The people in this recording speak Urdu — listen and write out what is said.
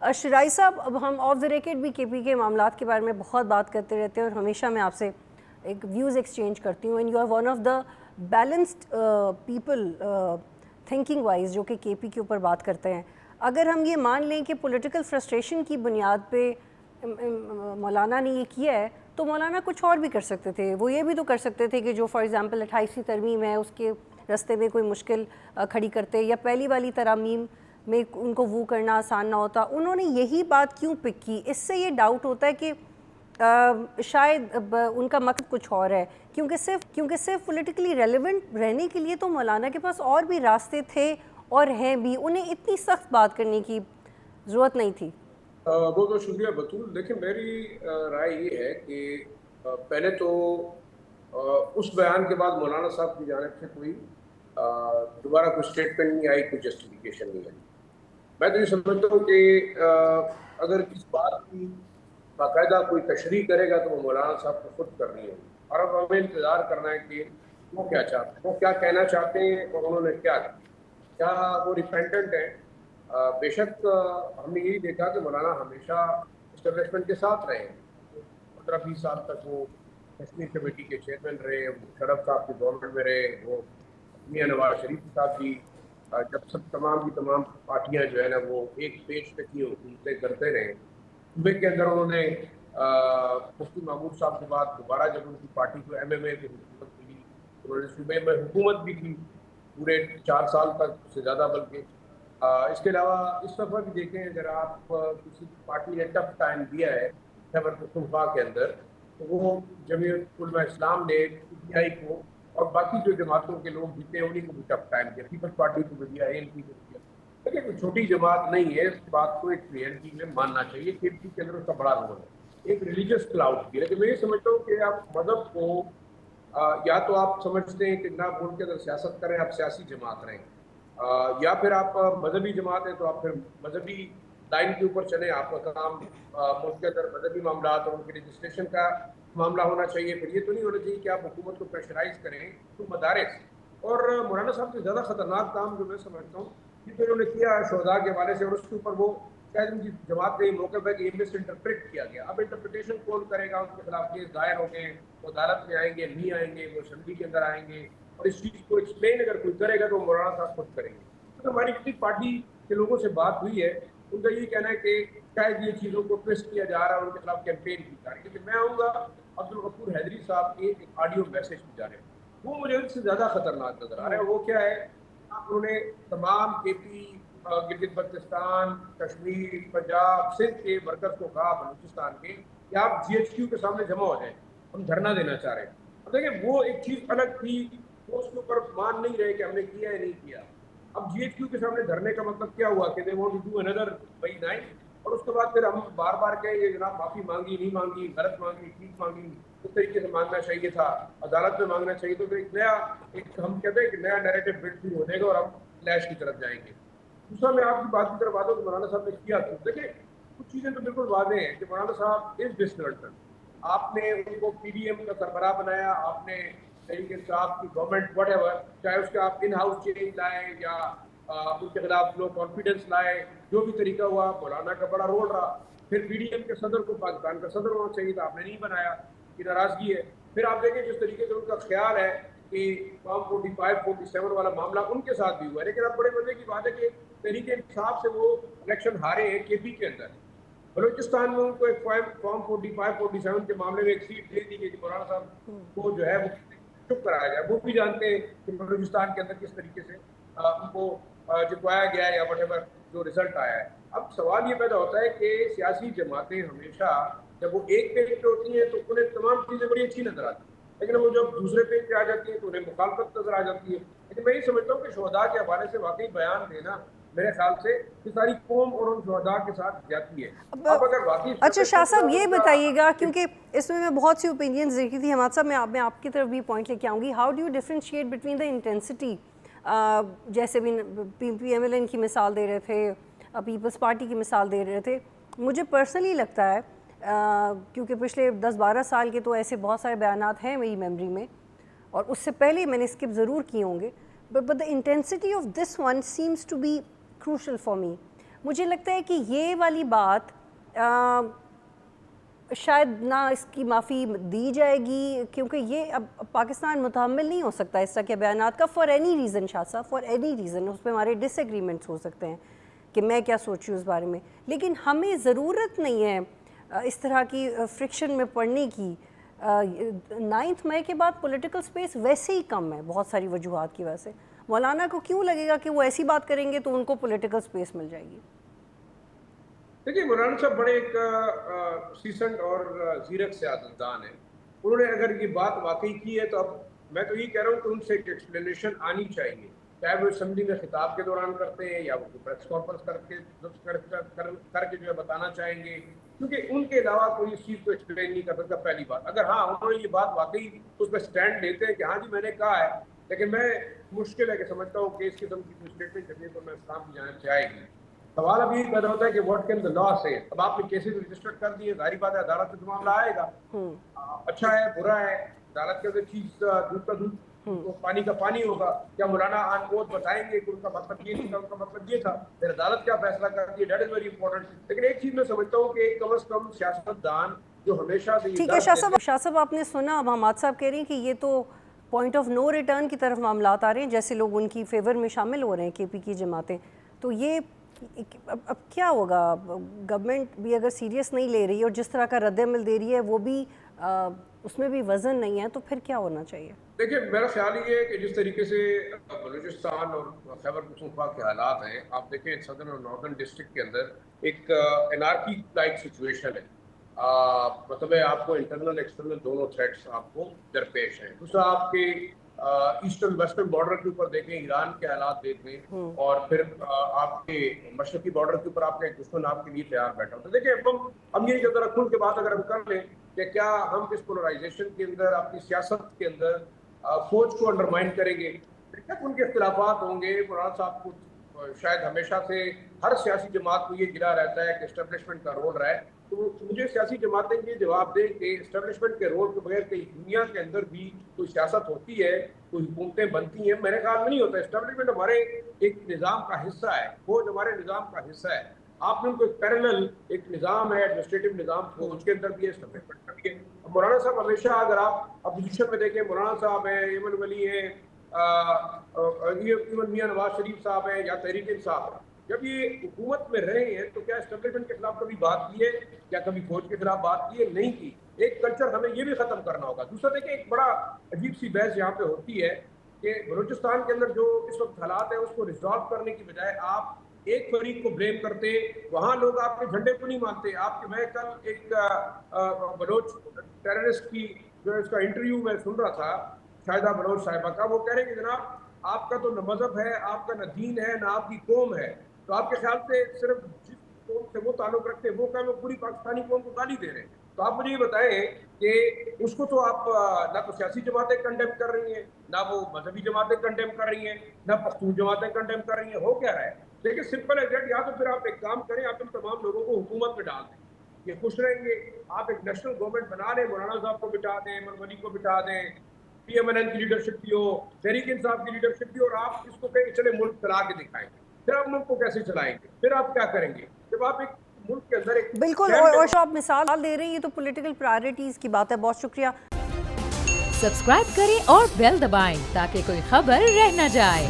شرائی صاحب، اب ہم آف دا ریکڈ بھی کے پی کے معاملات کے بارے میں بہت بات کرتے رہتے ہیں اور ہمیشہ میں آپ سے ایک ویوز ایکسچینج کرتی ہوں، and you are one of the balanced people thinking wise جو کہ کے پی کے اوپر بات کرتے ہیں. اگر ہم یہ مان لیں کہ پولیٹیکل فرسٹریشن کی بنیاد پہ مولانا نے یہ کیا ہے تو مولانا کچھ اور بھی کر سکتے تھے. وہ یہ بھی تو کر سکتے تھے کہ جو فار ایگزامپل 28ویں ترمیم ہے اس کے رستے میں کوئی مشکل کھڑی کرتے، یا پہلی والی ترامیم میں ان کو وہ کرنا آسان نہ ہوتا. انہوں نے یہی بات کیوں پک کی؟ اس سے یہ ڈاؤٹ ہوتا ہے کہ شاید ان کا مقصد کچھ اور ہے، کیونکہ صرف پولیٹیکلی ریلیونٹ رہنے کے لیے تو مولانا کے پاس اور بھی راستے تھے اور ہیں بھی. انہیں اتنی سخت بات کرنے کی ضرورت نہیں تھی. بہت بہت شکریہ بطول. دیکھیں میری رائے یہ ہے کہ پہلے تو اس بیان کے بعد مولانا صاحب کی جانب سے کوئی دوبارہ کوئی اسٹیٹمنٹ نہیں آئی، کوئی جسٹیفیکیشن نہیں آئی. میں تو یہ سمجھتا ہوں کہ اگر اس بات کی باقاعدہ کوئی تشریح کرے گا تو وہ مولانا صاحب کو خود کرنی ہوگی، اور اب ہمیں انتظار کرنا ہے کہ وہ کیا چاہتے ہیں، وہ کیا کہنا چاہتے ہیں اور انہوں نے کیا وہ ریپینٹنٹ ہیں. بے شک ہم نے یہی دیکھا کہ مولانا ہمیشہ اسٹیبلشمنٹ کے ساتھ رہے ہیں. 15-20 سال تک وہ کشمیر کمیٹی کے چیئرمین رہے، وہ شرف صاحب کی گورنمنٹ میں رہے، وہ میاں نواز شریف صاحب بھی جب تمام پارٹیاں جو ہے نا وہ ایک پیج پہ کی ہوتی کرتے رہے. صوبے کے اندر انہوں نے مفتی محمود صاحب کے بعد دوبارہ جب ان کی پارٹی کو ایم ایم اے کی حکومت ملی، انہوں نے صوبے میں حکومت بھی کی پورے 4 سال تک، اس سے زیادہ. بلکہ اس کے علاوہ اس دفعہ بھی دیکھیں، اگر آپ کسی پارٹی نے ٹف ٹائم دیا ہے خیبر پختونخوا کے اندر، تو وہ جمعیت علماء اسلام نے پی ٹی آئی کو اور باقی جو جماعتوں کے لوگ جیتے ہیں انہیں کو بھی ٹف ٹائم دیا. پیپلز پارٹی کو بھی دیا، اے این پی کو دیا. لیکن کوئی چھوٹی جماعت نہیں ہے، اس بات کو ایک ریئلٹی میں ماننا چاہیے. کے پی کے اندر اس کا بڑا رول ہے، ایک ریلیجس کلاؤڈ کی. لیکن میں یہ سمجھتا ہوں کہ آپ مذہب کو یا تو آپ سمجھتے ہیں کہ نہ ملک کے اندر سیاست کریں، آپ سیاسی جماعت رہیں، یا پھر آپ مذہبی جماعت ہیں تو آپ پھر مذہبی لائن کے اوپر چلیں. آپ کا کام ملک کے اندر مذہبی معاملات اور ان کے رجسٹریشن کا معاملہ ہونا چاہیے. پھر یہ تو نہیں ہونا چاہیے کہ آپ حکومت کو پریشرائز کریں تو مدارس. اور مولانا صاحب سے زیادہ خطرناک کام جو میں سمجھتا ہوں کہ انہوں نے کیا شہداء کے حوالے سے، اور اس کے اوپر وہ شاید ان کی جماعت کا یہ موقف ہے کہ یہ مس انٹرپریٹ کیا گیا. اب انٹرپریٹیشن کون کرے گا؟ ان کے خلاف کیس دائر ہوں گے، وہ عدالت میں آئیں گے، نہیں آئیں گے، وہ اسمبلی کے اندر آئیں گے، اور اس چیز کو ایکسپلین اگر کوئی کرے گا تو مولانا صاحب خود کریں گے. ہماری کسی پارٹی کے لوگوں سے بات ہوئی ہے، ان کا یہ کہنا ہے کہ شاید یہ چیزوں کو ٹویسٹ کیا جا رہا ہے، ان کے خلاف کیمپین کی جا رہی ہے. لیکن میں آؤں گا عبدالغفور حیدری صاحب کے ایک آڈیو میسج کی جانب، وہ مجھے ان سے زیادہ خطرناک نظر آ رہا ہے. وہ کیا ہے؟ انہوں نے تمام کے پی، گلگت بلتستان، کشمیر، پنجاب، سندھ کے ورکرز کو کہا، بلوچستان کے، کہ آپ جی ایچ کیو کے سامنے جمع ہو جائیں، ہم دھرنا دینا چاہ رہے ہیں. اب دیکھیں وہ ایک چیز الگ تھی، وہ اس کے اوپر مان نہیں رہے کہ ہم نے کیا یا نہیں کیا. اب جی ایچ کیو کے سامنے دھرنے کا مطلب کیا ہوا کہ they want to do another by 9، اور اس کے بعد پھر ہم بار بار کہیں گے جناب معافی مانگی، نہیں مانگی، غلط مانگی، ٹھیک مانگی، اس طریقے سے مانگنا چاہیے تھا، عدالت میں مانگنا چاہیے. تو ایک نیا ہم کہتے ہیں کہ نیا نیریٹو بلڈ شروع ہو جائے گا اور ہم کلیش کی طرف جائیں گے. دوسرا میں آپ کی بات کی طرف آتا ہوں کہ مولانا صاحب نے کیا تھا. دیکھیں کچھ چیزیں تو بالکل واضح ہیں کہ مولانا صاحب از ڈسکنٹنٹ. آپ نے ان کو پی ڈی ایم کا سربراہ بنایا، آپ نے طریقے سے آپ کی گورنمنٹ واٹ ایور، چاہے اس کے آپ ان ہاؤس چینج لائے یا ان کے خلاف لو کانفیڈنس لائے، جو بھی طریقہ ہوا مولانا کا بڑا رول رہا. پھر پی ڈی ایم کے صدر کو پاکستان کا صدر ہونا چاہیے تھا، آپ نے نہیں بنایا، کی ناراضگی ہے. پھر آپ دیکھیں جس طریقے سے ان کا خیال ہے کہ فارم 45-47 والا معاملہ ان کے ساتھ بھی ہوا ہے. لیکن اب بڑے مزے کی بات ہے کہ تحریک انصاف سے وہ الیکشن ہارے ہیں کے پی کے اندر. بلوچستان میں ان کو ایک فارم 45-47 کے معاملے میں ایک سیٹ دے دی گئی کہ مولانا صاحب کو جو ہے وہ چپ کرایا جائے. وہ بھی جانتے ہیں کہ بلوچستان کے اندر کس طریقے سے ان کو جتوایا گیا ہے یا وٹ ایور جو رزلٹ آیا ہے. اب سوال یہ پیدا ہوتا ہے کہ سیاسی جماعتیں ہمیشہ جب وہ ایک پیج پہ ہوتی ہیں تو انہیں تمام چیزیں بڑی اچھی نظر آتی ہیں، لیکن وہ جب دوسرے پیج پہ آ جاتی ہیں تو انہیں مخالفت نظر آ جاتی ہے. لیکن میں یہ سمجھتا ہوں کہ شہداء کے حوالے سے واقعی بیان دینا میرے خیال سے کہ ساری قوم اور ان شہداء کے ساتھ جاتی ہے. اب اگر واقعی اچھا شاہ صاحب یہ بتائیے گا، کیونکہ اس میں بہت سی اوپینینز دیکھی تھی حماد صاحب، میں آپ کی طرف بھی پوائنٹ لے کے آؤں گی. How do you differentiate between the intensity, جیسے بھی پی ایم ایل این کی مثال دے رہے تھے، پیپلز پارٹی کی مثال دے رہے تھے. مجھے پرسنلی لگتا ہے کیونکہ پچھلے 10-12 سال کے تو ایسے بہت سارے بیانات ہیں میری میموری میں، اور اس سے پہلے میں نے اسکپ ضرور کیے ہوں گے، but the intensity of this one seems to be crucial for me. مجھے لگتا ہے کہ یہ والی بات شاید نہ اس کی معافی دی جائے گی، کیونکہ یہ اب پاکستان متحمل نہیں ہو سکتا اس طرح کے بیانات کا فار اینی ریزن. شاہ صاحب فار اینی ریزن اس پہ ہمارے ڈس ایگریمنٹس ہو سکتے ہیں کہ میں کیا سوچوں اس بارے میں، لیکن ہمیں ضرورت نہیں ہے اس طرح کی فرکشن میں پڑنے کی. 9 مئی کے بعد پولیٹیکل سپیس ویسے ہی کم ہے بہت ساری وجوہات کی وجہ سے. مولانا کو کیوں لگے گا کہ وہ ایسی بات کریں گے تو ان کو پولیٹیکل سپیس مل جائے گی؟ دیکھیے مولانا صاحب بڑے ایک سیسنڈ اور زیرک سیاستدان ہیں. انہوں نے اگر یہ بات واقعی کی ہے تو اب میں تو یہ کہہ رہا ہوں کہ ان سے ایک ایکسپلینیشن آنی چاہیے، چاہے وہ اسمبلی میں خطاب کے دوران کرتے ہیں یا وہ پریس کانفرنس کر کے جو ہے بتانا چاہیں گے، کیونکہ ان کے علاوہ کوئی اس چیز کو ایکسپلین نہیں کر سکتا. پہلی بات، اگر ہاں انہوں نے یہ بات واقعی اس پہ اسٹینڈ لیتے ہیں کہ ہاں جی میں نے کہا ہے، لیکن میں مشکل ہے کہ سمجھتا ہوں کہ اس قسم کی کوئی اسٹیٹمنٹ کرنی تو میں اسلام کی جانب سے آئے گی. سوال ابھی پیدا ہوتا ہے کہ واٹ کین دا لا سے. اب آپ نے کیسز رجسٹر کر دیے، ظاہری بات ہے عدالت سے معاملہ آئے گا، اچھا ہے برا ہے، عدالت کے اندر چیز دودھ کا دودھ پانی کا پانی ہوگا. کیا مولانا آن بہت بتائیں گے کہ ان کا مطلب یہ نہیں تھا، ان کا مطلب یہ تھا، پھر عدالت کیا فیصلہ کرتی ہے، دیٹ از ویری امپورٹنٹ. لیکن ایک چیز میں سمجھتا ہوں کہ کم از کم سیاستدان جو ہمیشہ سے ٹھیک ہے شاہ صاحب آپ نے سنا، اب حماد صاحب کہہ رہے ہیں کہ یہ تو پوائنٹ آف نو ریٹرن کی طرف معاملات آ رہے ہیں، جیسے لوگ ان کی فیور میں شامل ہو رہے ہیں کے پی کی جماعتیں. تو یہ اب کیا ہوگا؟ گورنمنٹ بھی اگر سیریس نہیں لے رہی ہے اور جس طرح کا رد عمل دے رہی ہے وہ بھی اس میں بھی وزن نہیں ہے، تو پھر کیا ہونا چاہیے؟ دیکھیں میرا خیال یہ ہے کہ جس طریقے سے بلوچستان اور خیبر پختونخوا کے حالات ہیں، آپ دیکھیں صدرن اور ناردرن ڈسٹرکٹ کے اندر ایک انارکی لائک سچویشن ہے. مطلب ہے آپ کو انٹرنل ایکسٹرنل دونوں تھریٹس آپ کو درپیش ہیں. دوسرا آپ کے ایسٹرن ویسٹرن بارڈر کے اوپر دیکھیں، ایران کے حالات دیکھیں، اور پھر آپ کے مشرقی بارڈر کے اوپر آپ کا ایک دشمن آپ کے لیے تیار بیٹھا ہوتا ہے. دیکھیں ہم یہ ذرا کھل کے بات اگر ہم کر لیں کہ کیا ہم اس پولرائزیشن کے اندر اپنی سیاست کے اندر فوج کو انڈرمائن کریں گے؟ ان کے اختلافات ہوں گے. مولانا صاحب کو شاید ہمیشہ سے ہر سیاسی جماعت کو یہ گرا رہتا ہے کہ اسٹیبلشمنٹ کا رول رہا ہے. تو مجھے سیاسی جماعتیں یہ جواب دیں کہ اسٹیبلشمنٹ کے رول کے بغیر کئی دنیا کے اندر بھی کوئی سیاست ہوتی ہے، کوئی حکومتیں بنتی ہیں؟ میرے خیال میں نہیں ہوتا. اسٹیبلشمنٹ ہمارے ایک نظام کا حصہ ہے، فوج ہمارے نظام کا حصہ ہے. آپ نے کو ایک پیرلل ایک نظام ہے، ایڈمنسٹریٹو نظام فوج کے اندر بھی ہے، اسٹیبلشمنٹ کا بھی ہے. مولانا صاحب ہمیشہ اگر آپ اپوزیشن میں دیکھیں، مولانا صاحب ہیں، ایمن ولی ہیں، ایون میاں نواز شریف صاحب ہیں یا تحریک انصاف ہیں، جب یہ حکومت میں رہے ہیں تو کیا اسٹیبلشمنٹ کے خلاف کبھی بات کی ہے؟ کیا کبھی فوج کے خلاف بات کی ہے؟ نہیں کی. ایک کلچر ہمیں یہ بھی ختم کرنا ہوگا. دوسرا دیکھیں ایک بڑا عجیب سی بحث یہاں پہ ہوتی ہے کہ بلوچستان کے اندر جو اس وقت حالات ہیں اس کو ریزالو کرنے کی بجائے آپ ایک فریق کو بلیم کرتے، وہاں لوگ آپ کے جھنڈے کو نہیں مانتے. آپ کے میں کل ایک بلوچ ٹیررسٹ کی جو اس کا انٹرویو میں سن رہا تھا، شاہدہ بلوچ صاحبہ کا، وہ کہہ رہے ہیں کہ جناب آپ کا تو نہ مذہب ہے، آپ کا نہ دین ہے، نہ آپ کی قوم ہے، تو آپ کے خیال سے صرف جس قوم سے وہ تعلق رکھتے ہیں وہ کیا وہ پوری پاکستانی قوم کو گالی دے رہے ہیں؟ تو آپ مجھے یہ بتائیں کہ اس کو تو آپ نہ تو سیاسی جماعتیں کنڈیم کر رہی ہیں، نہ وہ مذہبی جماعتیں کنڈیم کر رہی ہیں، نہ پختون جماعتیں کنڈیم کر رہی ہیں. ہو کیا رہا ہے؟ لیکن سمپل ہے دیٹ، یا تو پھر آپ ایک کام کریں، آپ ان تمام لوگوں کو حکومت میں ڈال دیں، یہ خوش رہیں گے. آپ ایک نیشنل گورنمنٹ بنا لیں، مولانا صاحب کو بٹھا دیں، ایمن ولی کو بٹھا دیں، پی ایم این این کی لیڈرشپ بھی ہو، تحریک انصاف کی لیڈرشپ بھی ہو، اور آپ اس کو کہیں کہ چلے ملک چلا کے دکھائیں. پھر آپ ملک کو کیسے چلائیں گے؟ پھر آپ کیا کریں گے جب آپ ایک ملک کے اندر ایک بالکل؟ اور آپ مثال دے رہے ہیں، یہ تو پولیٹیکل پرائرٹیز کی بات ہے. بہت شکریہ. سبسکرائب کریں اور بیل دبائیں تاکہ کوئی خبر رہ نہ جائے.